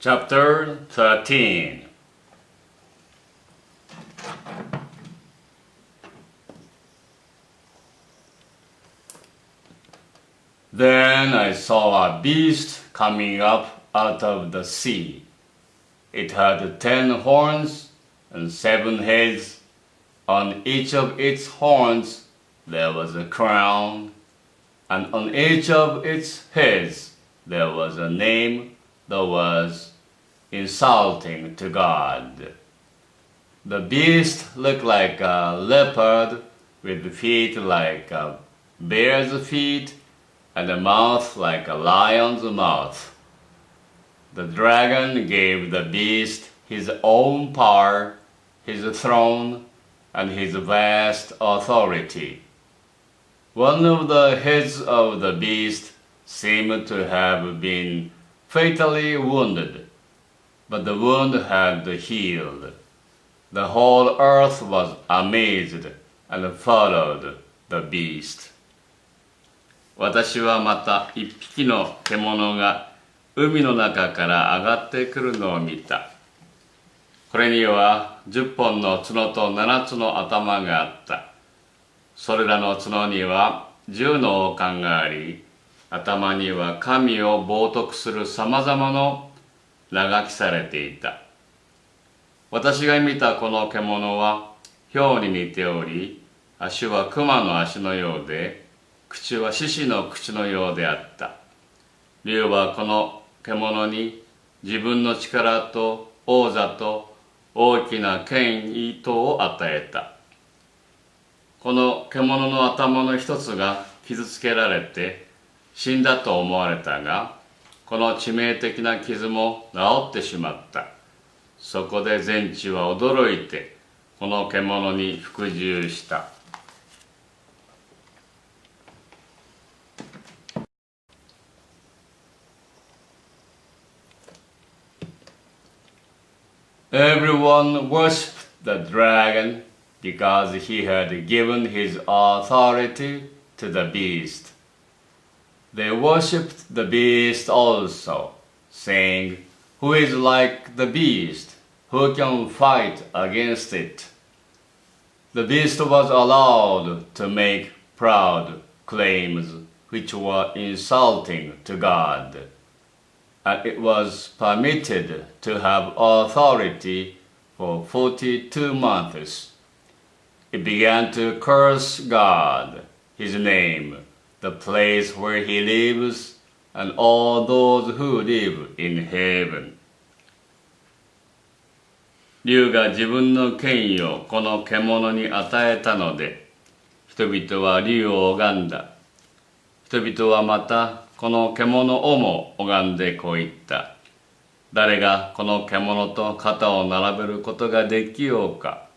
Chapter 13. Then I saw a beast coming up out of the sea. It had 10 horns and 7 heads. On each of its horns there was a crown, and on each of its heads there was a name that was insulting to God. The beast looked like a leopard with feet like a bear's feet and a mouth like a lion's mouth. The dragon gave the beast his own power, his throne, and his vast authority. One of the heads of the beast seemed to have been fatally wounded, but the wound had healed. The whole earth was amazed and followed the beast. 私はまた一匹の獣が海の中から上がってくるのを見た。これには10本の角と7つの頭があった。それらの角には10の王冠があり、頭には神を冒涜するさまざまの名が記されていた。私が見たこの獣は豹に似ており、足は熊の足のようで、口は獅子の口のようであった。竜はこの獣に自分の力と王座と大きな権威とを与えた。この獣の頭の一つが傷つけられて死んだと思われたが、この致命的な傷も治ってしまった。そこで全地は驚いてこの獣に服従した。Everyone worshipped the dragon because he had given his authority to the beast. They worshipped the beast also, saying, "Who is like the beast? Who can fight against it?" The beast was allowed to make proud claims which were insulting to God, and it was permitted to have authority for 42 months. It began to curse God, his name, the place where he lives, and all those who live in heaven. 竜が自分の権威をこの獣に与えたので、人々は竜を拝んだ。人々はまたこの獣をも拝んでこう言った。誰がこの獣と肩を並べることができようか。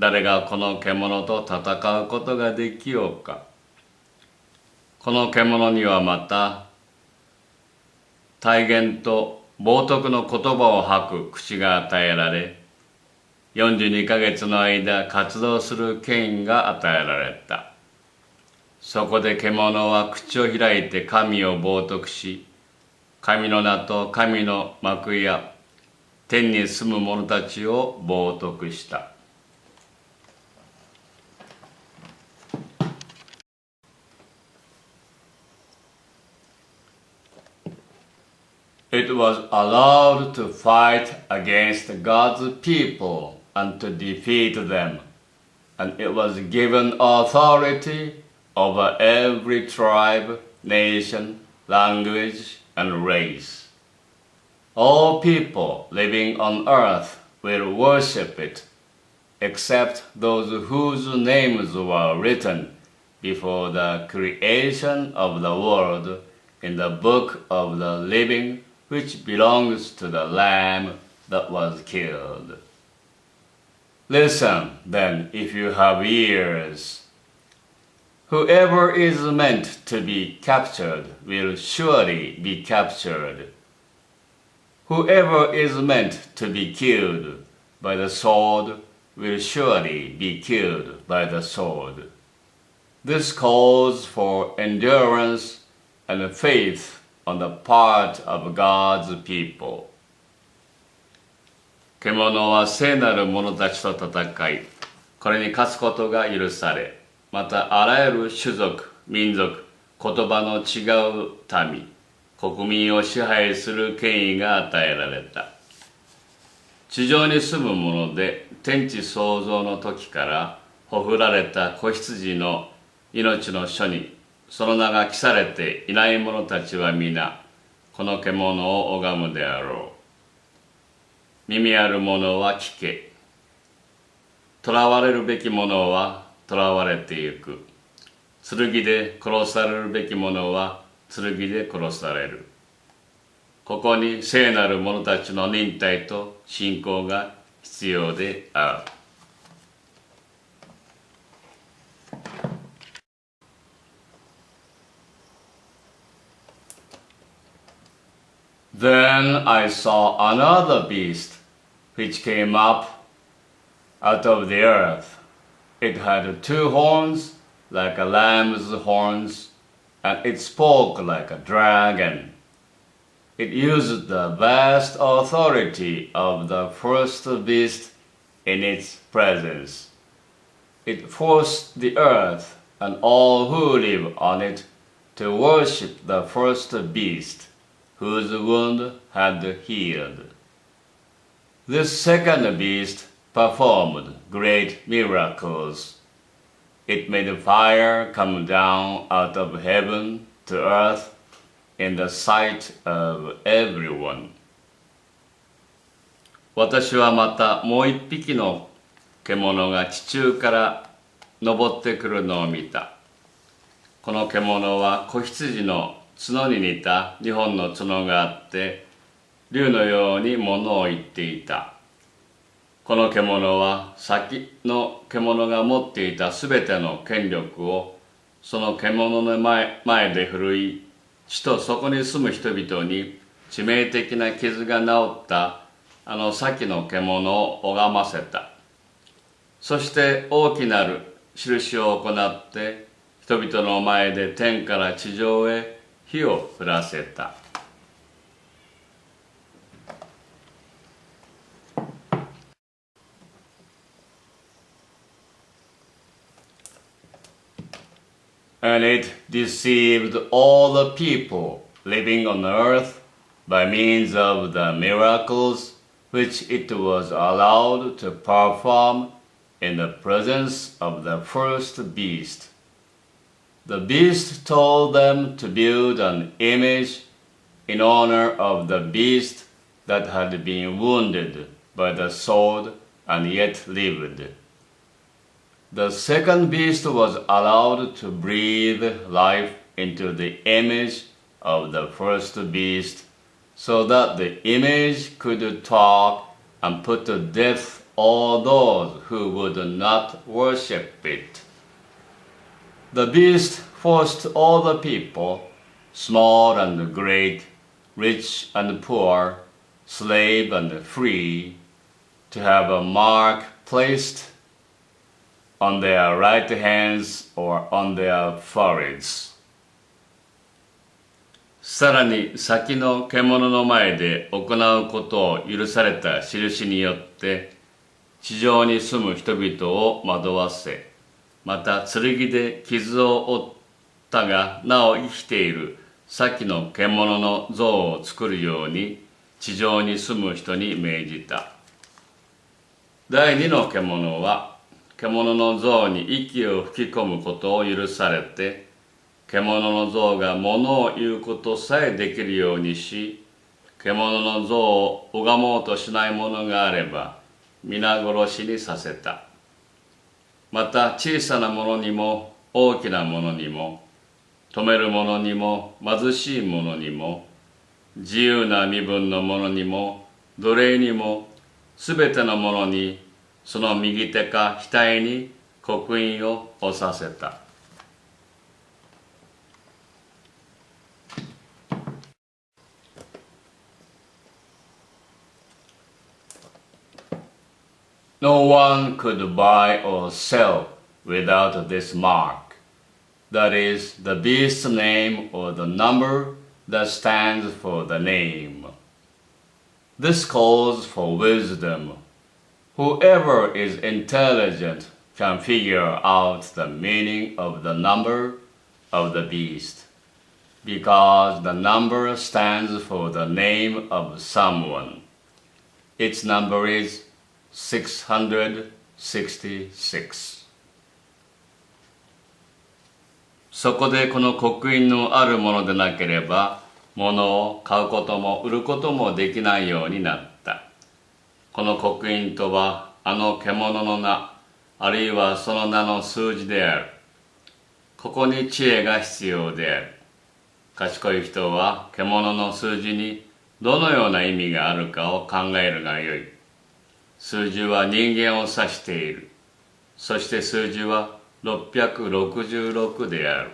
誰がこの獣と戦うことができようか。この獣にはまた大言と冒涜の言葉を吐く口が与えられ、42ヶ月の間活動する権威が与えられた。そこで獣は口を開いて神を冒涜し、神の名と神の幕や天に住む者たちを冒涜した。It was allowed to fight against God's people and to defeat them, and it was given authority over every tribe, nation, language, and race. All people living on earth will worship it, except those whose names were written before the creation of the world in the book of the living, which belongs to the Lamb that was killed. Listen, then, if you have ears. Whoever is meant to be captured will surely be captured. Whoever is meant to be killed by the sword will surely be killed by the sword. This calls for endurance and faith on the part of God's people. 獣は聖なる者たちと戦い、これに勝つことが許され、またあらゆる種族、民族、言葉の違う民、国民を支配する権威が与えられた。地上に住む者で天地創造の時からほふられた子羊の命の書にその名が記されていない者たちは皆この獣を拝むであろう。耳ある者は聞け。囚われるべき者は囚われてゆく。剣で殺されるべき者は剣で殺される。ここに聖なる者たちの忍耐と信仰が必要である。Then I saw another beast which came up out of the earth. It had 2 horns like a lamb's horns, and it spoke like a dragon. It used the vast authority of the first beast in its presence. It forced the earth and all who live on it to worship the first beast, whose wound had healed. This second beast performed great miracles. It made fire come down out of heaven to earth in the sight of everyone. 私はまたもう一匹の獣が地中から登ってくるのを見た。この獣は子羊の角に似た2本の角があって、竜のように物を言っていた。この獣は先の獣が持っていたすべての権力をその獣の前で振るい、地とそこに住む人々に致命的な傷が治ったあの先の獣を拝ませた。そして大きなる印を行って人々の前で天から地上へ火を降らせた。And it deceived all the people living on earth by means of the miracles which it was allowed to perform in the presence of the first beast. The beast told them to build an image in honor of the beast that had been wounded by the sword and yet lived. The second beast was allowed to breathe life into the image of the first beast, so that the image could talk and put to death all those who would not worship it. The beast forced all the people, small and great, rich and poor, slave and free, to have a mark placed on their right hands or on their foreheads. さらに先の獣の前で行うことを許された印によって地上に住む人々を惑わせ、また剣で傷を負ったがなお生きている先の獣の像を作るように地上に住む人に命じた。第二の獣は獣の像に息を吹き込むことを許されて、獣の像が物を言うことさえできるようにし、獣の像を拝もうとしない者があれば皆殺しにさせた。また小さな者にも大きな者にも、富める者にも貧しい者にも、自由な身分の者にも奴隷にも、すべての者にその右手か額に刻印を押させた。No one could buy or sell without this mark, that is, the beast's name or the number that stands for the name. This calls for wisdom. Whoever is intelligent can figure out the meaning of the number of the beast, because the number stands for the name of someone. Its number is 666. そこでこの刻印のあるものでなければ、物を買うことも売ることもできないようになった。この刻印とは、あの獣の名、あるいはその名の数字である。ここに知恵が必要である。賢い人は獣の数字にどのような意味があるかを考えるがよい。数字は人間を指している。そして数字は666である。